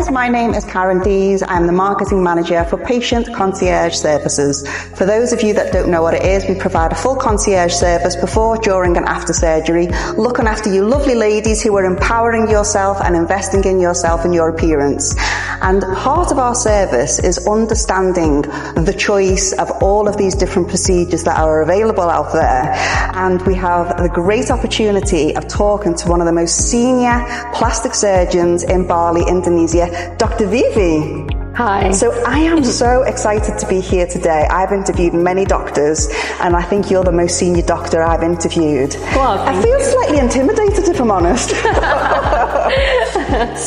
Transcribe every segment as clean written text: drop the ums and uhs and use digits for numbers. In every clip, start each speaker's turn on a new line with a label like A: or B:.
A: guys, my name is Karen Dees. I'm the Marketing Manager for Patient Concierge Services. For those of you that don't know what it is, we provide a full concierge service before, during and after surgery, looking after you lovely ladies who are empowering yourself and investing in yourself and your appearance. And part of our service is understanding the choice of all of these different procedures that are available out there. And we have the great opportunity of talking to one of the most senior plastic surgeons in Bali, Indonesia, Dr Vivi.
B: Hi.
A: So I am so excited to be here today. I've interviewed many doctors, and I think you're the most senior doctor I've interviewed.
B: Well,
A: I feel slightly intimidated, if I'm honest.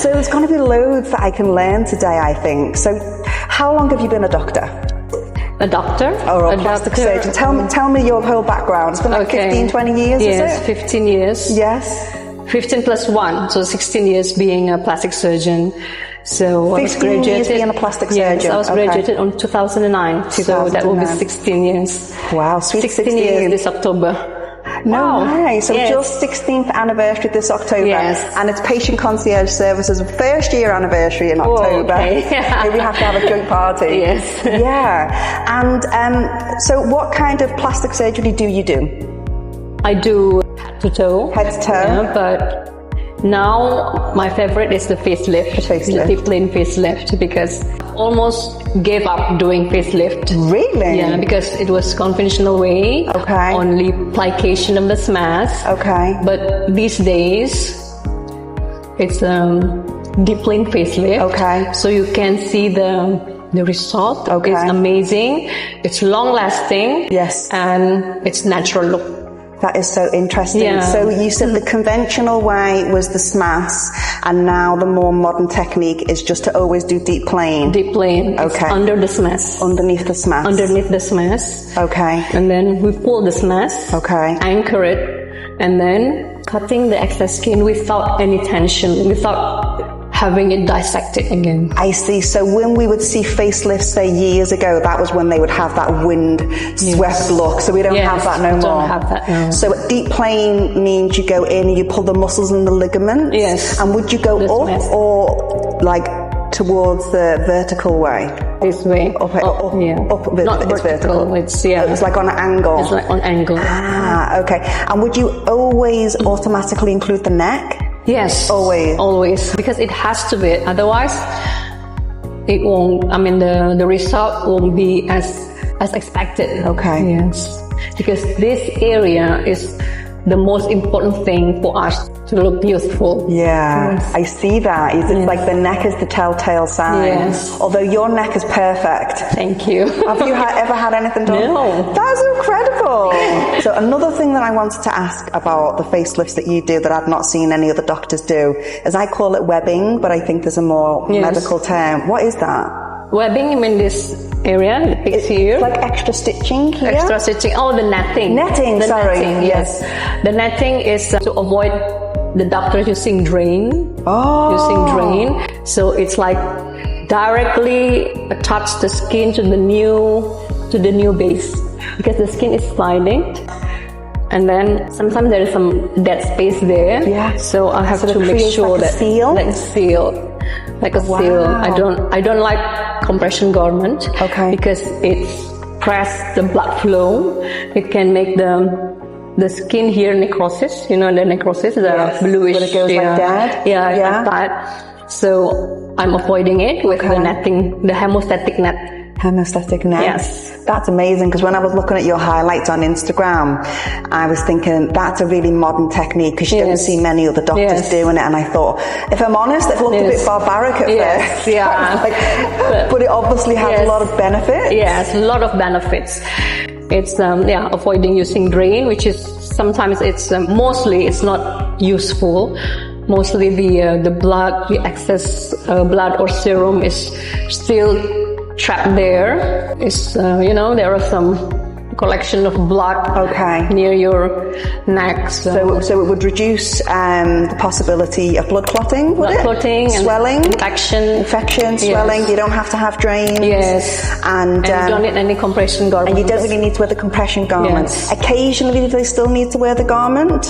A: So there's going to be loads that I can learn today, I think. So how long have you been a doctor?
B: A doctor?
A: Or a plastic surgeon? Tell me your whole background. It's been like 15, 20 years,
B: yes,
A: is it?
B: 15 years.
A: Yes.
B: 15 plus 1, so 16 years being a plastic surgeon. So I was
A: 15 years being a plastic surgeon.
B: Yes, I was graduated in 2009, so that will be 16 years.
A: Wow, sweet
B: 16 years this October.
A: No way. So
B: yes.
A: your 16th anniversary this October.
B: Yes.
A: And it's Patient Concierge Services' first year anniversary in October.
B: Okay.
A: Maybe we have to have a joint party.
B: Yes.
A: Yeah. And so what kind of plastic surgery do you do?
B: I do head to toe.
A: Head to toe.
B: Yeah, but now my favorite is the facelift. The deep plane facelift, because I almost gave up doing facelift.
A: Really?
B: Yeah, because it was conventional way.
A: Okay.
B: Only application of the mask.
A: Okay.
B: But these days, it's deep plane facelift.
A: Okay.
B: So you can see the result.
A: Okay.
B: It's amazing. It's long lasting.
A: Yes.
B: And it's natural look.
A: That is so interesting.
B: Yeah.
A: So you said the conventional way was the smash, and now the more modern technique is just to always do deep plane.
B: Deep plane.
A: Okay.
B: It's under the smash.
A: Underneath the smash.
B: Underneath the smash.
A: Okay.
B: And then we pull the smash.
A: Okay.
B: Anchor it, and then cutting the excess skin without any tension, without having it dissected again.
A: I see. So when we would see facelifts, say years ago, that was when they would have that wind swept look. So we don't have that no more.
B: Don't have that now.
A: So deep plane means you go in and you pull the muscles and the ligaments.
B: Yes.
A: And would you go up or like towards the vertical way?
B: This way.
A: Up,
B: yeah.
A: Up,
B: not
A: it's
B: vertical. It's
A: It's like on an angle.
B: It's like on angle.
A: Ah, okay. And would you always automatically include the neck?
B: Yes.
A: Always.
B: Always. Because it has to be. Otherwise, it won't, the result won't be as expected.
A: Okay.
B: Yes. Because this area is the most important thing for us to look youthful.
A: Yeah,
B: yes.
A: I see that. It's like the neck is the telltale sign.
B: Yes.
A: Although your neck is perfect.
B: Thank you.
A: Have you ever had anything done?
B: No.
A: That's incredible. So another thing that I wanted to ask about the facelifts that you do that I've not seen any other doctors do is I call it webbing, but I think there's a more medical term. What is that?
B: Webbing, you mean this area, the piece here?
A: Like extra stitching here?
B: Extra stitching. Oh, the netting.
A: Netting, sorry.
B: Netting, yes. The netting is to avoid the doctor using drain.
A: Oh.
B: Using drain. So it's like directly attach the skin to the new base, because the skin is sliding. And then sometimes there is some dead space there.
A: Yeah.
B: So I have to make sure
A: like
B: that
A: seal?
B: Like a seal. Like a seal. I don't like compression garment.
A: Okay.
B: Because it's press the blood flow. It can make the skin here necrosis. You know the necrosis, the bluish.
A: When it goes like that.
B: Yeah, like that. So I'm avoiding it with the netting, the hemostatic net.
A: Hemostatic net.
B: Yes.
A: That's amazing, because when I was looking at your highlights on Instagram, I was thinking that's a really modern technique, because you don't see many other doctors doing it, and I thought, if I'm honest, it looked a bit barbaric at first.
B: Yeah.
A: But it obviously has a lot of benefits.
B: Yes, a lot of benefits. It's avoiding using drain, which is sometimes mostly it's not useful. Mostly the blood, the excess blood or serum is still trapped there. There are some collection of blood near your neck.
A: So it would reduce the possibility of blood clotting, would it?
B: Clotting,
A: swelling,
B: infection,
A: swelling. You don't have to have drains.
B: Yes.
A: And
B: you don't need any compression garments.
A: And you don't really need to wear the compression garments.
B: Yes.
A: Occasionally, do they still need to wear the garment?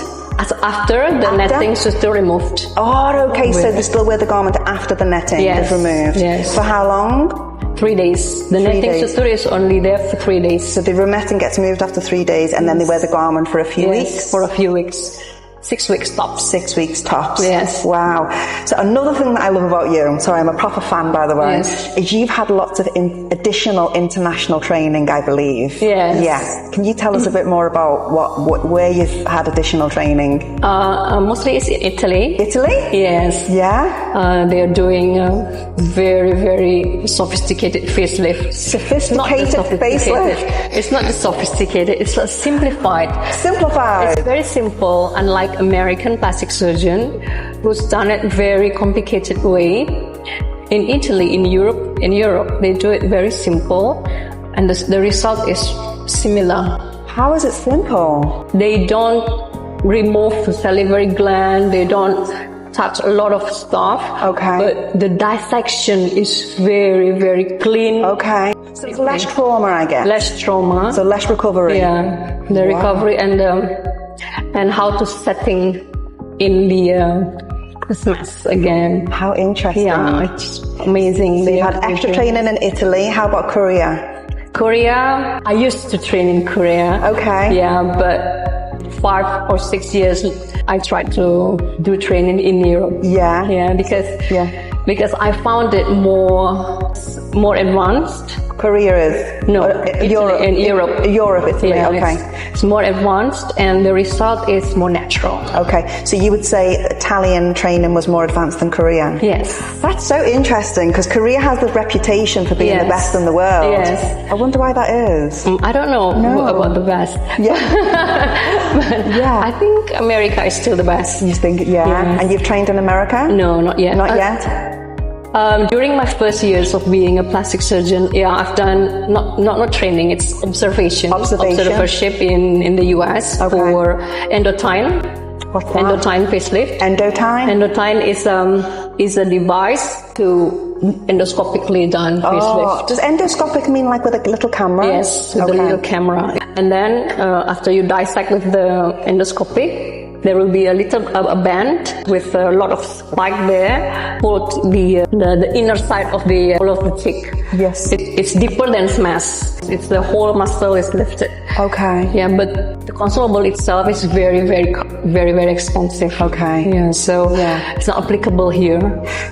B: After the netting is still removed.
A: Oh, okay. So they still wear the garment after the netting is removed.
B: Yes.
A: For how long?
B: 3 days. The netting suture is only there for 3 days.
A: So the netting gets moved after 3 days, and then they wear the garment for a few weeks?
B: For a few weeks. 6 weeks tops.
A: 6 weeks tops.
B: Yes.
A: Wow. So another thing that I love about you, sorry, I'm a proper fan by the way, is you've had lots of additional international training, I believe.
B: Yes.
A: Yeah. Can you tell us a bit more about where you've had additional training?
B: Mostly it's in Italy.
A: Italy?
B: Yes.
A: Yeah?
B: They are doing a very, very sophisticated facelift.
A: Sophisticated facelift?
B: It's not just sophisticated, it's simplified.
A: Simplified?
B: It's very simple, unlike American plastic surgeon who's done it very complicated way. In Italy, in Europe, they do it very simple, and the result is similar.
A: How is it simple?
B: They don't remove the salivary gland, they don't touch a lot of stuff.
A: Okay.
B: But the dissection is very, very clean.
A: Okay. So it's less trauma, I guess.
B: Less trauma.
A: So less recovery.
B: Yeah. The recovery and how to setting in the mess again.
A: How interesting.
B: Yeah, it's amazing.
A: So you had extra training in Italy. How about Korea?
B: Korea, I used to train in Korea.
A: Okay.
B: Yeah, but 5 or 6 years I tried to do training in Europe.
A: Yeah.
B: Yeah, because I found it more advanced.
A: Korea is?
B: No, Europe.
A: Europe, Italy,
B: yeah,
A: okay.
B: It's more advanced and the result is more natural.
A: Okay, so you would say Italian training was more advanced than Korean?
B: Yes.
A: That's so interesting because Korea has the reputation for being the best in the world.
B: Yes.
A: I wonder why that is.
B: I don't know about the best.
A: Yeah.
B: Yeah. I think America is still the best.
A: You think, yeah. And you've trained in America?
B: No, not yet.
A: Not yet?
B: During my first years of being a plastic surgeon, I've done not training, it's observership in the US for endotyne.
A: What's that?
B: Endotyne facelift.
A: Endotyne?
B: Endotyne is a device to endoscopically done facelift.
A: Does endoscopic mean like with a little camera?
B: Yes, with a little camera. And then after you dissect with the endoscopic, there will be a band with a lot of spike there, hold the inner side of the cheek.
A: Yes.
B: It's deeper than mass. It's the whole muscle is lifted.
A: Okay.
B: Yeah, but the consumable itself is very, very, very, very expensive.
A: Okay.
B: Yeah, so it's not applicable here.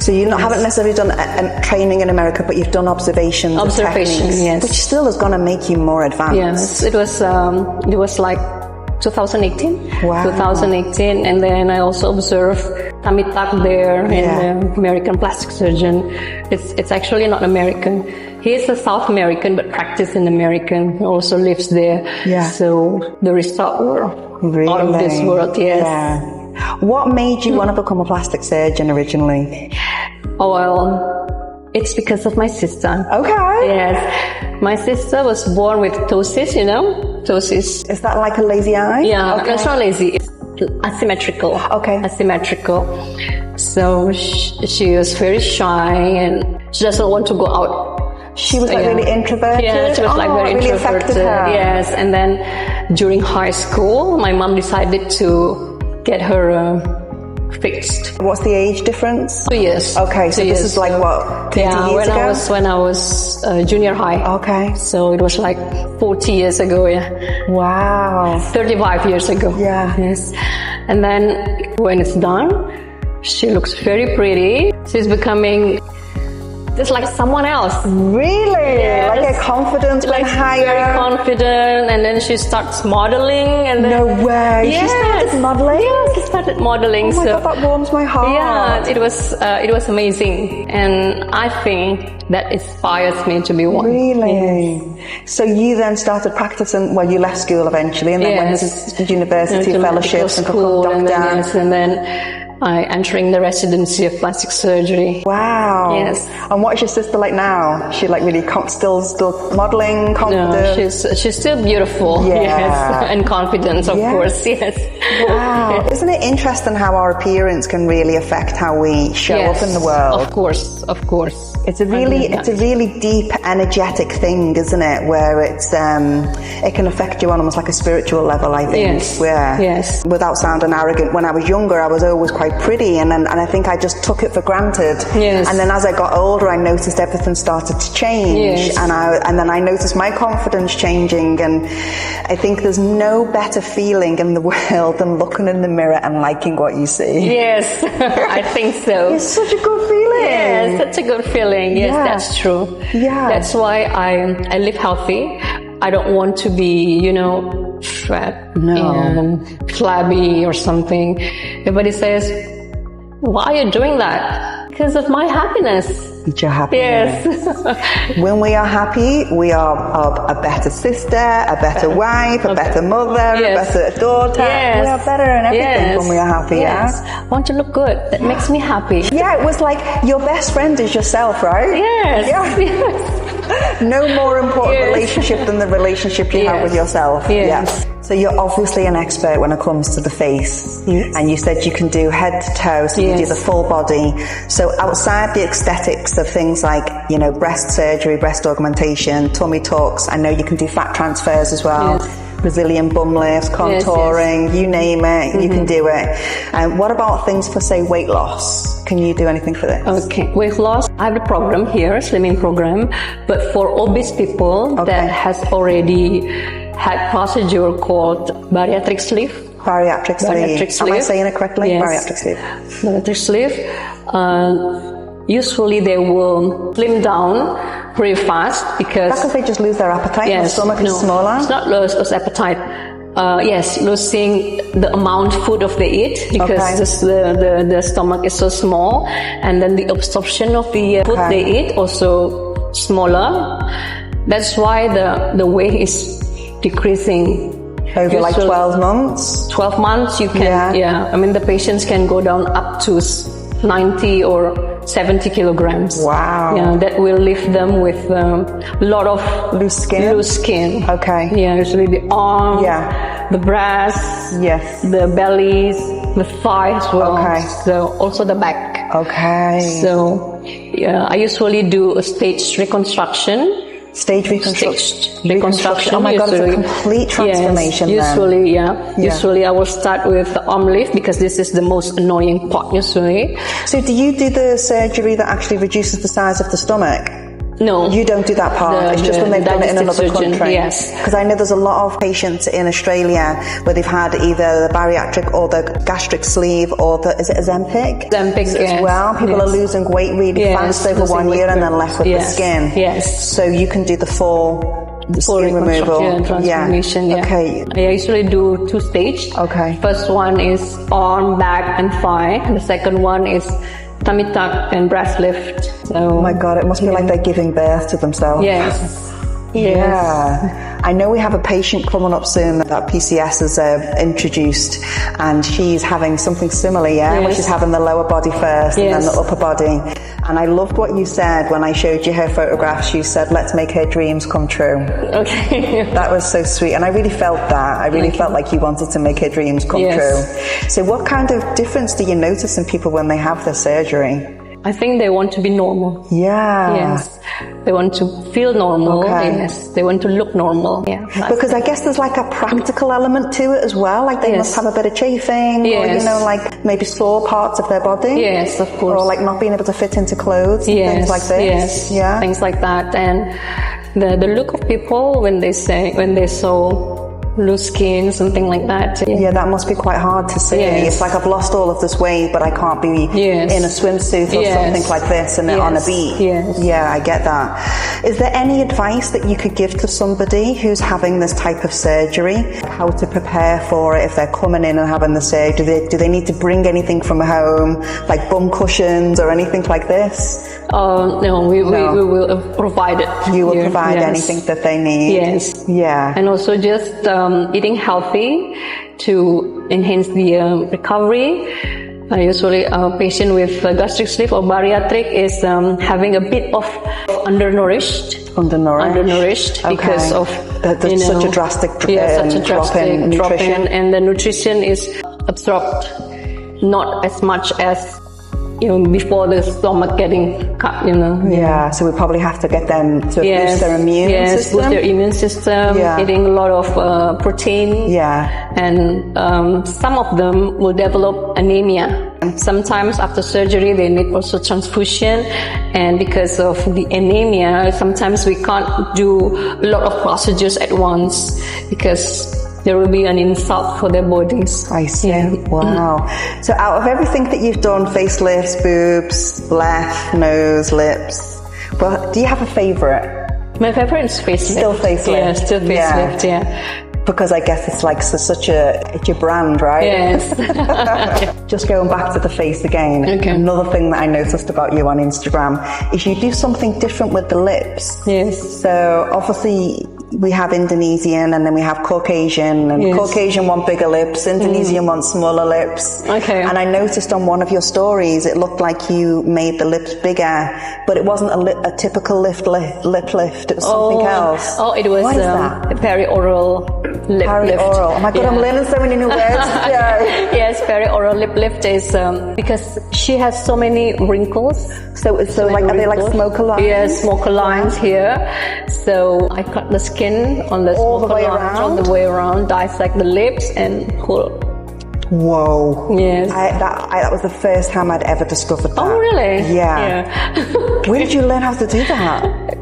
A: So you haven't necessarily done training in America, but you've done observations.
B: Observations, yes.
A: Which still is going to make you more advanced.
B: Yes, it was like 2018.
A: Wow.
B: 2018, and then I also observed tummy tuck there, and the American plastic surgeon. It's actually not American. He is a South American, but practiced in American. He also lives there. Yeah. So the results were out of this world. Yes.
A: Yeah. What made you want to become a plastic surgeon originally?
B: Oh well, it's because of my sister.
A: Okay.
B: Yes. My sister was born with ptosis, Ptosis.
A: Is that like a lazy eye?
B: Yeah,
A: okay.
B: It's not lazy. It's asymmetrical.
A: Okay.
B: Asymmetrical. So she was very shy and she doesn't want to go out.
A: She was really introverted?
B: Yeah, she was very
A: really
B: introverted.
A: Yes,
B: and then during high school, my mom decided to get her fixed.
A: What's the age difference?
B: 2 years.
A: Okay, so this is like what, 30 years ago?
B: When I was junior high.
A: Okay.
B: So it was like 40 years ago,
A: Wow.
B: 35 years ago.
A: Yeah.
B: Yes. And then when it's done, she looks very pretty. She's becoming just like someone else.
A: Really? Yes. Like her confidence went higher?
B: Very confident, and then she starts modeling. And then,
A: no way!
B: Yes.
A: She started modeling?
B: Yeah, she started modeling.
A: Oh my God, that warms my heart.
B: Yeah, it was amazing. And I think that inspires me to be one.
A: Really?
B: Yes.
A: So you then started practicing, well, you left school eventually, and then went to university fellowships and become doctor.
B: And then I entering the residency of plastic surgery.
A: Wow.
B: Yes.
A: And what is your sister like now? Is she like really still modeling, confident?
B: No, she's still beautiful.
A: Yeah.
B: Yes. And confident, of course. Yes.
A: Wow.
B: Yes.
A: Isn't it interesting how our appearance can really affect how we show up in the world?
B: Of course.
A: It's a really deep, energetic thing, isn't it? Where it's it can affect you on almost like a spiritual level, I think.
B: Yes.
A: Yes. Without sounding arrogant, when I was younger, I was always quite pretty, and I think I just took it for granted.
B: Yes.
A: And then as I got older, I noticed everything started to change,
B: yes.
A: and then I noticed my confidence changing, and I think there's no better feeling in the world than looking in the mirror and liking what you see.
B: Yes, I think so.
A: It's such a good feeling.
B: Yes, such a good feeling. Yes, that's true.
A: Yeah.
B: That's why I live healthy. I don't want to be, fat and flabby or something. Everybody says, why are you doing that? Because of my happiness.
A: It's your happiness.
B: Yes.
A: When we are happy, we are a better sister, a better wife, a better mother, a better daughter.
B: Yes.
A: We are better in everything when we are happy,
B: yes. I want to look good. That makes me happy.
A: Yeah, it was like your best friend is yourself, right?
B: Yes.
A: Yeah.
B: Yes.
A: No more important relationship than the relationship you have with yourself.
B: Yes.
A: Yeah. So you're obviously an expert when it comes to the face.
B: Yes.
A: And you said you can do head to toe, so you do the full body. So outside the aesthetics of things like, breast surgery, breast augmentation, tummy tucks, I know you can do fat transfers as well. Yes. Brazilian bum lifts, contouring, you name it, you can do it. And what about things for, say, weight loss? Can you do anything for this?
B: Okay, weight loss. I have a program here, slimming program, but for obese people that has already had procedure called bariatric sleeve.
A: Bariatric sleeve. Am I saying it correctly?
B: Yes.
A: Bariatric sleeve.
B: Bariatric sleeve. Usually they will slim down pretty fast because...
A: That's because they just lose their appetite.
B: Yes,
A: their stomach is smaller.
B: It's not lose appetite. Losing the amount of food of they eat because the stomach is so small, and then the absorption of the food they eat also smaller. That's why the weight is decreasing.
A: Over like 12 months?
B: 12 months you can, I mean, the patients can go down up to 90 or 70 kilograms.
A: Wow.
B: Yeah, that will leave them with a lot of
A: loose skin. Okay.
B: Yeah, usually the arm, the breast, the bellies, the thighs as well.
A: Okay.
B: So also the back.
A: Okay.
B: So I usually do a stage reconstruction.
A: Stage reconstruction. Oh my God,
B: usually,
A: it's a complete transformation.
B: Yes, usually, Usually I will start with the arm lift because this is the most annoying part usually.
A: So do you do the surgery that actually reduces the size of the stomach?
B: No.
A: You don't do that part. It's just when they've done it in another country. Yes. Because I know there's a lot of patients in Australia where they've had either the bariatric or the gastric sleeve or is it Ozempic?
B: Ozempic,
A: as well. People are losing weight really fast over 1 year and then left with the skin.
B: Yes.
A: So you can do the full skin removal.
B: Transformation.
A: Okay.
B: I usually do 2 stages.
A: Okay.
B: First one is arm, back and thigh. And the second one is tummy tuck and breast lift. So,
A: oh my God, it must be like they're giving birth to themselves.
B: Yes.
A: Yeah. I know we have a patient coming up soon that PCS has introduced, and she's having something similar, where she's having the lower body first and then the upper body. And I loved what you said when I showed you her photographs. You said, let's make her dreams come true.
B: Okay.
A: That was so sweet. And I really felt that. I really felt like you wanted to make her dreams come true. So what kind of difference do you notice in people when they have their surgery?
B: I think they want to be normal.
A: Yeah.
B: Yes. They want to feel normal.
A: Okay.
B: Yes. They want to look normal. Yeah.
A: Because I guess there's like a practical element to it as well. Like they must have a bit of chafing or, like maybe sore parts of their body.
B: Yes, of course.
A: Or like not being able to fit into clothes and things like this.
B: Yes.
A: Yeah.
B: Things like that. And the look of people when they saw loose skin, something like that.
A: Yeah, that must be quite hard to see.
B: Yes.
A: It's like I've lost all of this weight, but I can't be in a swimsuit or something like this and on a beach.
B: Yes.
A: Yeah, I get that. Is there any advice that you could give to somebody who's having this type of surgery? How to prepare for it if they're coming in and having the surgery? Do they need to bring anything from home, like bum cushions or anything like this?
B: No, we will provide it.
A: You will provide anything that they need.
B: Yes.
A: Yeah.
B: And also just eating healthy to enhance the recovery. Usually a patient with gastric sleeve or bariatric is having a bit of undernourished because of
A: such a drastic drop in nutrition,
B: and the nutrition is absorbed not as much as before the stomach getting cut,
A: Yeah, so we probably have to get them to boost their immune system.
B: Boost their immune system, eating a lot of protein.
A: Yeah.
B: And some of them will develop anemia. Sometimes after surgery, they need also transfusion. And because of the anemia, sometimes we can't do a lot of procedures at once because there will be an insult for their bodies.
A: I see. Yeah. Wow. So out of everything that you've done, facelifts, boobs, breath, nose, lips, well, do you have a favourite?
B: My favourite is facelift.
A: Still facelift?
B: Yeah, still facelift, yeah.
A: Because I guess it's like it's your brand, right?
B: Yes.
A: Just going back to the face again, another thing that I noticed about you on Instagram is you do something different with the lips.
B: Yes.
A: So obviously we have Indonesian and then we have Caucasian, and Caucasian want bigger lips, Indonesian want smaller lips.
B: Okay.
A: And I noticed on one of your stories it looked like you made the lips bigger, but it wasn't a typical lip lift, it was something else.
B: Oh, it was peri-oral lip lift.
A: Oh my god, I'm learning so many new words today.
B: Yes, peri-oral lip lift is because she has so many wrinkles.
A: So like, are they like smoker lines?
B: Yes, smoker lines here. So I cut the skin on the
A: all the way
B: around, dissect the lips and pull.
A: Whoa.
B: Yes.
A: That was the first time I'd ever discovered that.
B: Oh really?
A: Yeah. Where did you learn how to do that?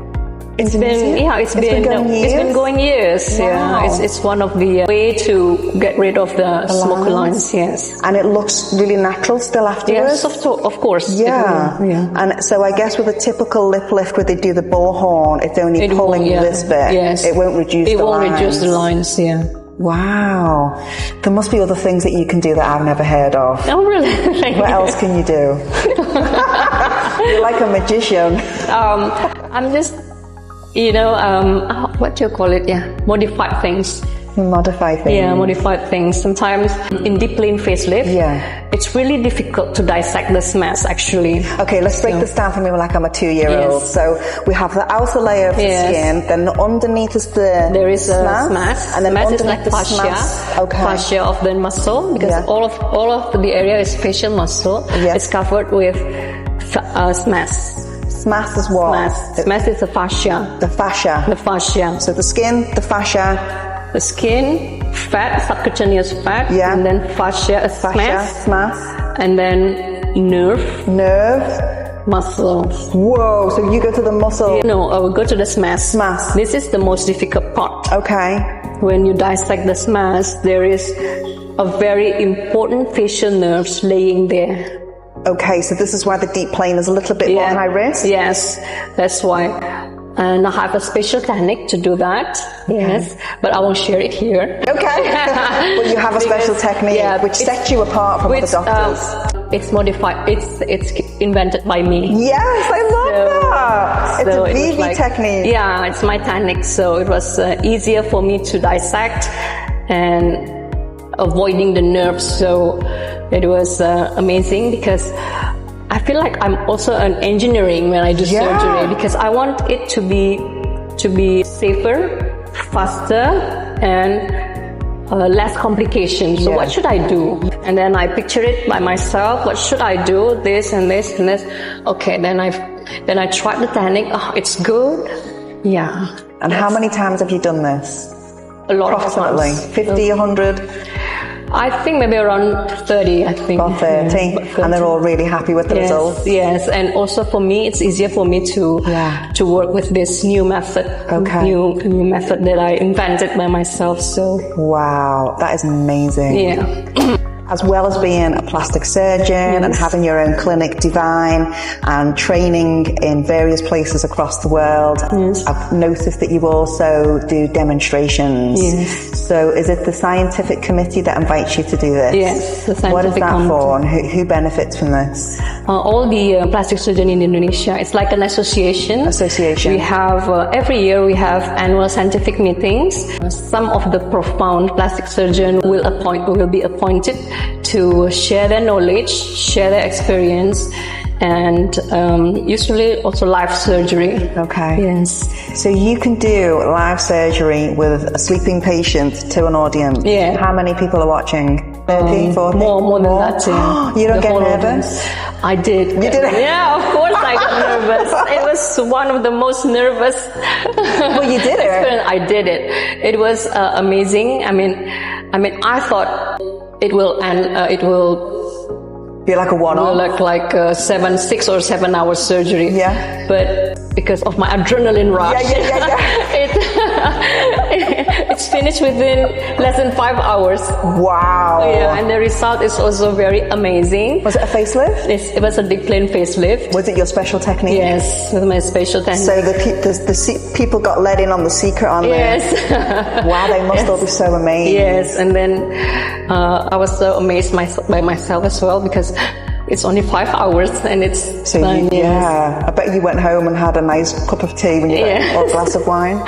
B: It's been going years.
A: Wow.
B: Yeah, it's one of the way to get rid of the smoker lines. Yes,
A: and it looks really natural still afterwards.
B: Yes, of course.
A: Yeah. And so I guess with a typical lip lift where they do the bullhorn, it's only pulling this bit.
B: Yes,
A: it won't reduce.
B: It won't reduce the lines. Yeah.
A: Wow. There must be other things that you can do that I've never heard of.
B: Oh really?
A: What else can you do? You're like a magician.
B: I'm just. What do you call it? Yeah, modify things.
A: Modify things.
B: Yeah, modify things. Sometimes in deep plane facelift, it's really difficult to dissect the smash actually.
A: Okay, let's break this down for me like I'm a 2-year-old.
B: Yes.
A: So we have the outer layer of the skin, then underneath is
B: there is a smash,
A: and then
B: smash is like fascia, fascia of the muscle because all of the area is facial muscle. It's covered with smash.
A: Smash is what?
B: Smash is the fascia.
A: The fascia.
B: The fascia.
A: So the skin, the fascia.
B: The skin, fat, subcutaneous fat, and then fascia, smash, and then nerve, muscle.
A: Whoa! So you go to the muscle?
B: No, I will go to the smash.
A: Smash.
B: This is the most difficult part.
A: Okay.
B: When you dissect the smash, there is a very important facial nerves laying there.
A: Okay, so this is why the deep plane is a little bit more high risk?
B: Yes, that's why. And I have a special technique to do that. Yes, but I won't share it here.
A: Okay. But you have a special technique which sets you apart from other doctors.
B: It's modified. It's invented by me.
A: Yes, I love that. It's a Vivi technique.
B: Yeah, it's my technique. So it was easier for me to dissect and avoiding the nerves. So it was amazing because I feel like I'm also an engineering when I do surgery because I want it to be safer, faster, and less complications. So what should I do? And then I picture it by myself. What should I do? This and this and this. Okay, then I tried the technique. Oh, it's good. Yeah.
A: And how many times have you done this?
B: A lot
A: approximately
B: of times.
A: 50, 100?
B: I think maybe around 30, I think.
A: About 30. And they're all really happy with the results?
B: Yes, and also for me, it's easier for me to work with this new method.
A: Okay.
B: New method that I invented by myself, so.
A: Wow, that is amazing.
B: Yeah.
A: As well as being a plastic surgeon and having your own clinic, Divine, and training in various places across the world, I've noticed that you also do demonstrations. So is it the scientific committee that invites you to do this?
B: Yes, the scientific
A: What is that
B: committee.
A: for, and who benefits from this?
B: All the plastic surgeons in Indonesia. It's like an association. We have, every year we have annual scientific meetings. Some of the profound plastic surgeons will be appointed to share their knowledge, share their experience, and usually also live surgery.
A: Okay.
B: Yes.
A: So you can do live surgery with a sleeping patient to an audience.
B: Yeah.
A: How many people are watching? 30, 40?
B: More than that too.
A: You don't
B: The
A: get
B: whole
A: nervous?
B: audience. I did.
A: You did?
B: Yeah, of course I got nervous. It was one of the most nervous.
A: Well, you did it.
B: I did it. It was amazing. I mean, I thought it will end. It will
A: be like a one-off.
B: Look like 6 or 7 hours surgery.
A: Yeah.
B: But because of my adrenaline rush, it's finished within less than 5 hours.
A: Wow.
B: Yeah, and the result is also very amazing.
A: Was it a facelift?
B: It was a deep plane facelift.
A: Was it your special technique?
B: Yes, with my special technique.
A: So the people got let in on the secret on there.
B: Yes.
A: Wow, they must all be so amazed.
B: Yes, and then I was so amazed by myself as well, because it's only 5 hours and it's
A: so yeah. I bet you went home and had a nice cup of tea when you or a glass of wine. To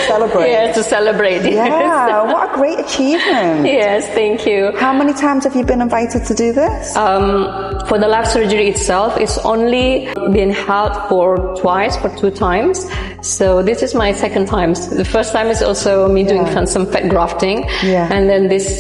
A: celebrate.
B: Yeah, to celebrate.
A: Yeah, what a great achievement.
B: Yes, thank you.
A: How many times have you been invited to do this?
B: For the live surgery itself, it's only been held for 2 times. So this is my second time. The first time is also me doing some fat grafting. Yeah. And then this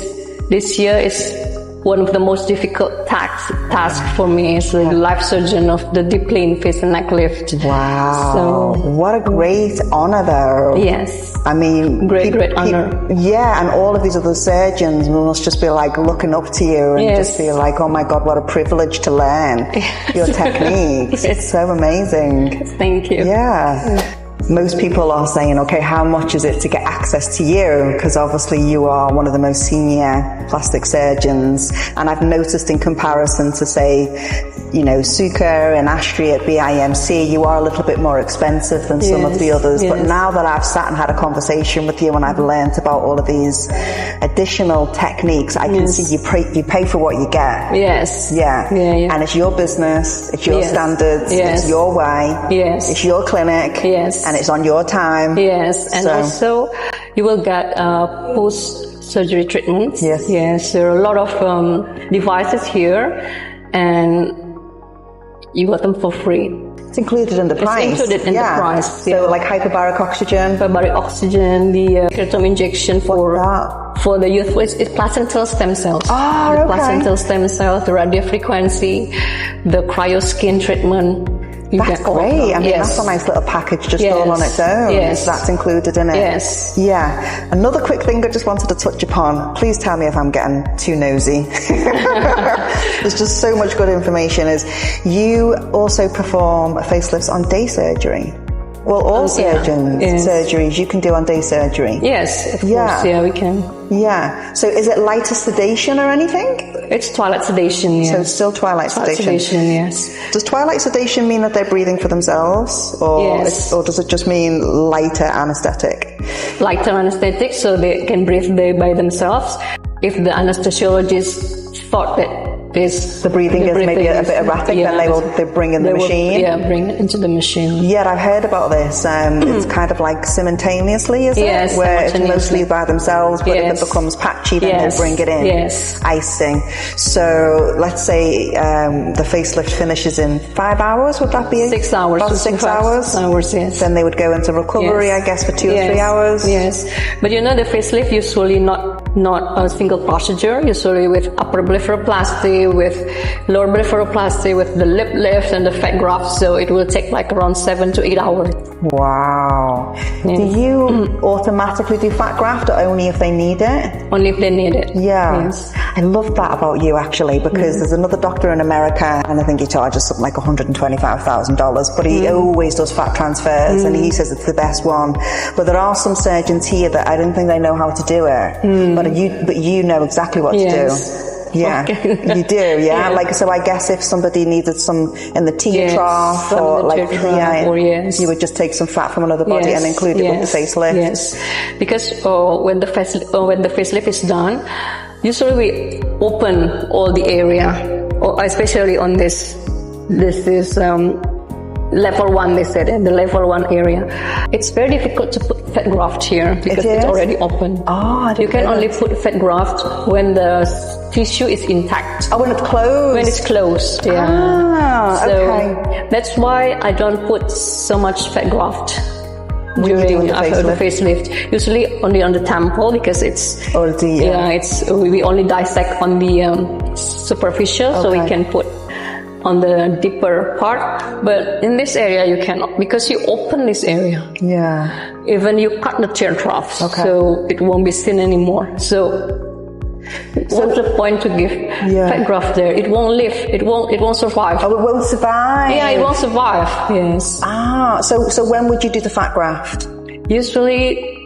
B: year is one of the most difficult task for me is the live surgeon of the deep plane face and neck lift.
A: Wow.
B: So
A: what a great honor though.
B: Yes.
A: I mean,
B: great honor.
A: Yeah, and all of these other surgeons must just be like looking up to you and just be like, oh my God, what a privilege to learn your techniques. It's so amazing.
B: Thank you.
A: Yeah. Most people are saying, okay, how much is it to get access to you? Because obviously you are one of the most senior plastic surgeons. And I've noticed in comparison to, say, you know, Suka and Astri at BIMC, you are a little bit more expensive than some of the others. But now that I've sat and had a conversation with you and I've learnt about all of these additional techniques, I can see you pay for what you get.
B: Yes.
A: Yeah. And it's your business, it's your standards, it's your way, it's your clinic, and it's on your time.
B: Yes, and also you will get post-surgery treatments. Yes, there are a lot of devices here, and you got them for free.
A: It's included in the price.
B: It's included in the price.
A: So like hyperbaric oxygen?
B: Hyperbaric oxygen, the keratosis injection for the youthful, it's placental stem cells.
A: Oh,
B: the placental stem cells, the radio frequency, the cryo skin treatment.
A: That's great. I mean, that's a nice little package just all on its own.
B: Yes.
A: So that's included in it.
B: Yes.
A: Yeah. Another quick thing I just wanted to touch upon. Please tell me if I'm getting too nosy. There's just so much good information. Is you also perform facelifts on day surgery? Well, all surgeries you can do on day surgery.
B: Yes, of course. Yeah, we can.
A: Yeah. So is it lighter sedation or anything?
B: It's twilight sedation, yes.
A: So it's still twilight sedation?
B: Yes.
A: Does twilight sedation mean that they're breathing for themselves? Or does it just mean lighter anesthetic?
B: Lighter anesthetic, so they can breathe by themselves. If the anesthesiologist thought that the breathing is maybe a bit erratic, then they bring in the machine. Bring it into the machine.
A: Yeah, I've heard about this. It's kind of like simultaneously, is it? Where it's mostly by themselves, but if it becomes patchy, then they bring it in.
B: Yes.
A: I see. So let's say the facelift finishes in 5 hours. Would that be
B: 6 hours?
A: About 6 hours.
B: Yes.
A: Then they would go into recovery, I guess, for 2 or 3 hours.
B: Yes. But you know, the facelift usually not a single procedure. Usually with upper blepharoplasty, with lower blepharoplasty, with the lip lift and the fat graft, so it will take like around 7 to 8 hours.
A: Wow. Do you automatically do fat graft or only if they need it?
B: Only if they need it.
A: Yeah. Yes. I love that about you actually, because there's another doctor in America and I think he charges something like $125,000, but he always does fat transfers and he says it's the best one. But there are some surgeons here that I don't think they know how to do it, but you know exactly what to do. Yeah, you do, like, so I guess if somebody needed some in the tear trough or like, you would just take some fat from another body and include it with the facelift.
B: Yes, because when the facelift is done, usually we open all the area, or especially on this level 1, they said, in the level 1 area. It's very difficult to put fat graft here because it's already open.
A: Oh,
B: you can only put fat graft when the tissue is intact.
A: Oh, when it's closed?
B: When it's closed, yeah.
A: Ah,
B: so
A: okay.
B: that's why I don't put so much fat graft during after the facelift. Usually only on the temple because it's we only dissect on the superficial, so we can put on the deeper part. But in this area you cannot, because you open this area.
A: Yeah.
B: Even you cut the tear troughs, so it won't be seen anymore. So what's the point to give fat graft there? It won't live. It won't survive.
A: Oh, it won't survive.
B: Yeah, it won't survive. Yes.
A: Ah, so when would you do the fat graft?
B: Usually,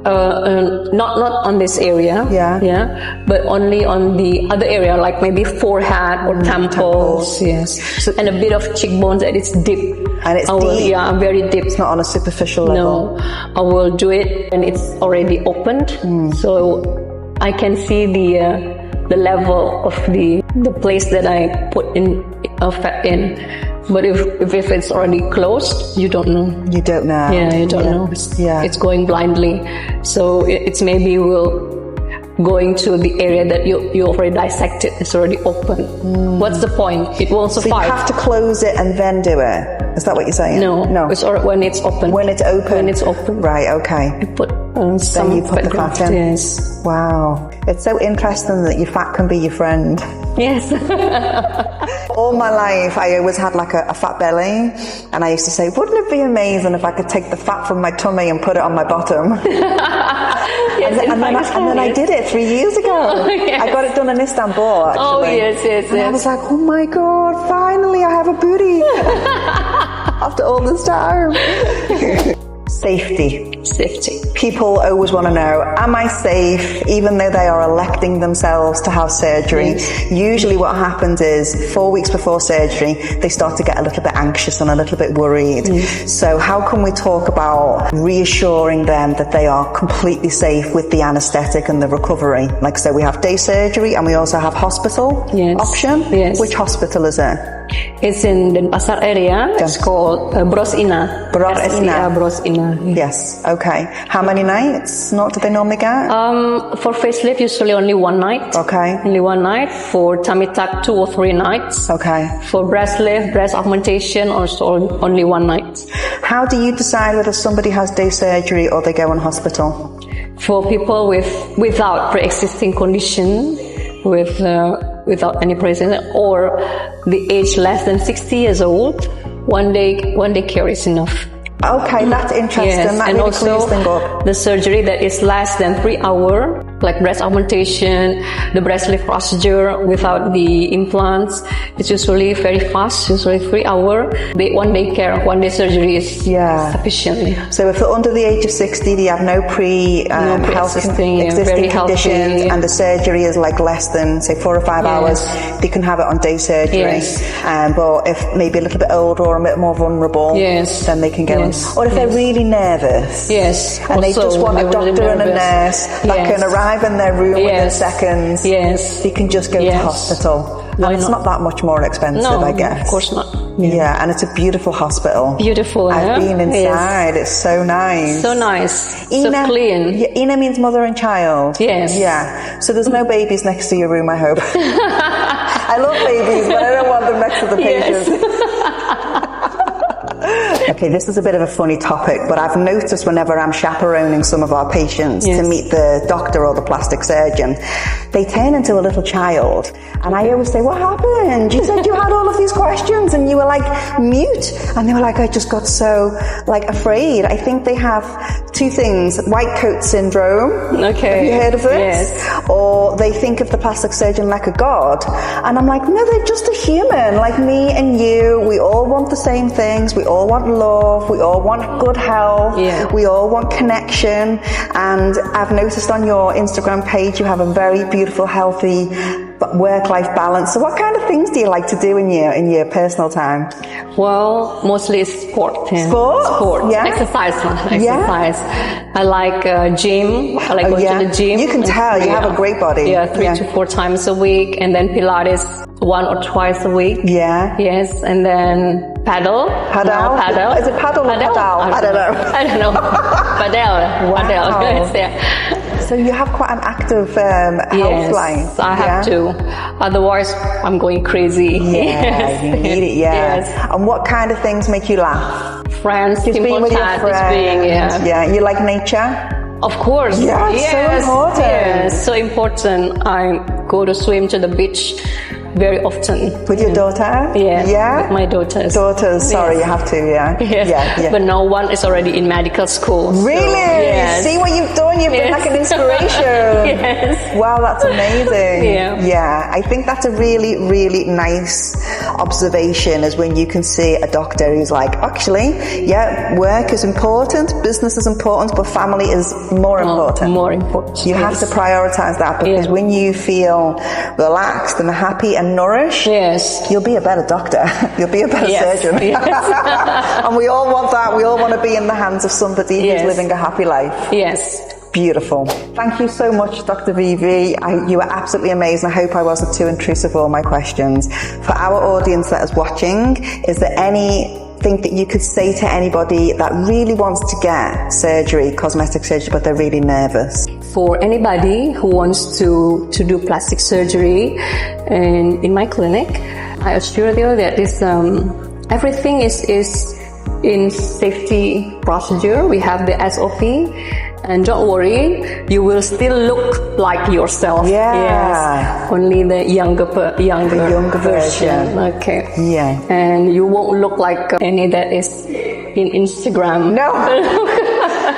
B: not on this area.
A: Yeah.
B: But only on the other area, like maybe forehead or temples. Yes. So, and a bit of cheekbones that it's deep.
A: And it's deep.
B: Yeah, very deep.
A: It's not on a superficial level.
B: No, I will do it when it's already opened. So I can see the level of the place that I put in fat in. But if it's already closed, you don't know.
A: You don't know.
B: Yeah, you don't know. It's going blindly. So it's maybe going to the area that you already dissected. It's already open. What's the point? It won't survive.
A: So you have to close it and then do it. Is that what you're saying?
B: No. It's when it's open.
A: When it's open.
B: When it's open.
A: Right. Okay.
B: You put
A: then you put the fat in.
B: Yes.
A: Wow. It's so interesting that your fat can be your friend.
B: Yes.
A: All my life, I always had like a fat belly, and I used to say, wouldn't it be amazing if I could take the fat from my tummy and put it on my bottom?
B: Yes,
A: and then I did it 3 years ago.
B: Yes.
A: I got it done in Istanbul, actually.
B: Oh, yes.
A: And I was like, oh my God, finally I have a booty. After all this time. Safety. People always want to know, am I safe, even though they are electing themselves to have surgery?
B: Yes.
A: Usually what happens is 4 weeks before surgery, they start to get a little bit anxious and a little bit worried. So how can we talk about reassuring them that they are completely safe with the anesthetic and the recovery? Like, so we have day surgery and we also have hospital option.
B: Yes.
A: Which hospital is it?
B: It's in the Pasar area. It's called Bros Ina. Bros Ina.
A: Yes. Okay. How many nights? Do they normally get?
B: For facelift, usually only 1 night.
A: Okay.
B: Only 1 night. For tummy tuck, 2 or 3 nights.
A: Okay.
B: For breast lift, breast augmentation, also only 1 night.
A: How do you decide whether somebody has day surgery or they go in hospital?
B: For people without pre-existing condition, without any pre-existing, or the age less than 60 years old, one day care is enough.
A: Okay, that's interesting.
B: Yes,
A: that
B: and
A: really
B: also
A: clears things up.
B: the surgery that is less than 3 hours, like breast augmentation, the breast lift procedure without the implants, it's usually very fast, usually 3 hours. One day care, 1 day surgery is sufficient.
A: So if they're under the age of 60, they have no existing conditions, and the surgery is like less than, say, 4 or 5 hours, they can have it on day surgery. But if maybe a little bit older or a bit more vulnerable, then they can go in. Or if they're really nervous, and they just want a doctor and a nurse that can arrive in their room within seconds, they can just go to hospital. And it's not that much more expensive, I guess.
B: Of course not.
A: Yeah, and it's a beautiful hospital.
B: Beautiful,
A: I've been inside. It's so nice.
B: So nice. So clean.
A: Yeah, Ina means mother and child.
B: Yes.
A: Yeah. So there's no babies next to your room, I hope. I love babies, but I don't want them next to the patients. Okay, this is a bit of a funny topic, but I've noticed whenever I'm chaperoning some of our patients to meet the doctor or the plastic surgeon, they turn into a little child. And I always say, what happened? You said you had all of these questions and you were like mute. And they were like, I just got so like afraid. I think they have 2 things, white coat syndrome.
B: Okay.
A: Have you heard of this?
B: Yes.
A: Or they think of the plastic surgeon like a god. And I'm like, no, they're just a human, like me and you. We all want the same things. We all want love. We all want good health.
B: Yeah.
A: We all want connection. And I've noticed on your Instagram page, you have a very beautiful, healthy work-life balance. So what kind of things do you like to do in your personal time?
B: Well, mostly it's sport.
A: Sport? Yeah.
B: Exercise. I like gym. I like going to the gym.
A: You can tell you have a great body.
B: Yeah, 3 to 4 times a week, and then Pilates 1 or 2 a week.
A: Yeah.
B: Yes, and then Paddle?
A: Paddle?
B: No, paddle.
A: Is it paddle or paddle? I don't know.
B: I don't know. Paddle.
A: Wow.
B: Paddle. Yeah.
A: So you have quite an active health life.
B: Yes, I have to. Otherwise, I'm going crazy.
A: Yeah, you need it, yeah.
B: Yes.
A: And what kind of things make you laugh?
B: Friends,
A: Just being with your friends. Yeah, you like nature?
B: Of course.
A: Yeah, it's so important.
B: Yes, so important. I go to swim to the beach very often.
A: With your daughter?
B: Yeah.
A: Yeah?
B: With my daughters.
A: Daughters, sorry, you have to, yeah.
B: Yes.
A: Yeah.
B: But now one is already in medical school.
A: Really?
B: So, yes.
A: See what you've done? You've been like an inspiration.
B: Yes.
A: Wow, that's amazing.
B: Yeah.
A: I think that's a really, really nice observation, is when you can see a doctor who's like, actually, yeah, work is important, business is important, but family is more important.
B: More important.
A: You have to prioritize that, because when you feel relaxed and happy and nourished, you'll be a better doctor. You'll be a better surgeon.
B: Yes.
A: And we all want that. We all want to be in the hands of somebody who's living a happy life.
B: Yes.
A: Beautiful. Thank you so much, Dr. Vivi. You were absolutely amazing. I hope I wasn't too intrusive with all my questions. For our audience that is watching, is there anything that you could say to anybody that really wants to get surgery, cosmetic surgery, but they're really nervous?
B: For anybody who wants to do plastic surgery in my clinic, I assure you that this everything is in safety procedure. We have the SOP, and don't worry, you will still look like yourself.
A: Yeah.
B: Yes. Only the younger version. Okay.
A: Yeah.
B: And you won't look like any that is in Instagram.
A: No.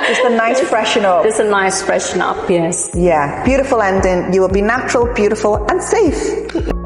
A: Just a nice freshen up.
B: Just a nice freshen up, yes.
A: Yeah. Beautiful ending. You will be natural, beautiful, and safe.